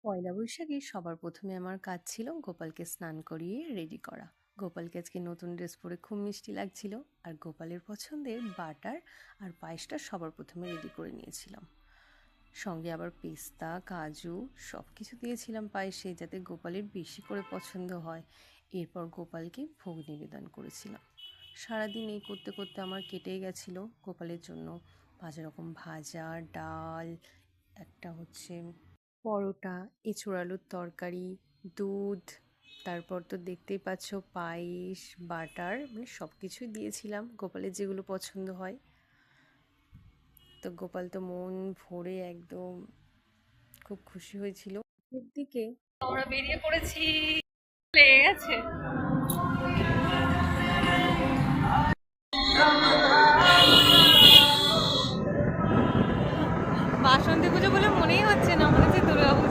পয়লা বৈশাখে সবার প্রথমে আমার কাজ ছিল গোপালকে স্নান করিয়ে রেডি করা। গোপালকে আজকে নতুন ড্রেস পরে খুব মিষ্টি লাগছিল, আর গোপালের পছন্দের বাটার আর পায়েসটা সবার প্রথমে রেডি করে নিয়েছিলাম। সঙ্গে আবার পেস্তা কাজু সব কিছু দিয়েছিলাম পায়েসে, যাতে গোপালের বেশি করে পছন্দ হয়। এরপর গোপালকে ভোগ নিবেদন করেছিলাম। সারাদিন এই করতে করতে আমার কেটেই গেছিলো। গোপালের জন্য 5 রকম ভাজা, ডাল, একটা হচ্ছে পরোটা, এঁচোড় আলুর তরকারি, দুধ, তারপর তো দেখতেই পাচ্ছ পায়েস, বাটার, মানে সব কিছুই দিয়েছিলাম গোপালের যেগুলো পছন্দ হয়। তো গোপাল তো মন ভরে একদম খুব খুশি হয়েছিল। এর দিকে আমরা বেরিয়ে পড়েছি, লেগে গেছে। বাসন্তী পুজো বলে মনেই হচ্ছে না, মনে হচ্ছে দুর্গাপুজো।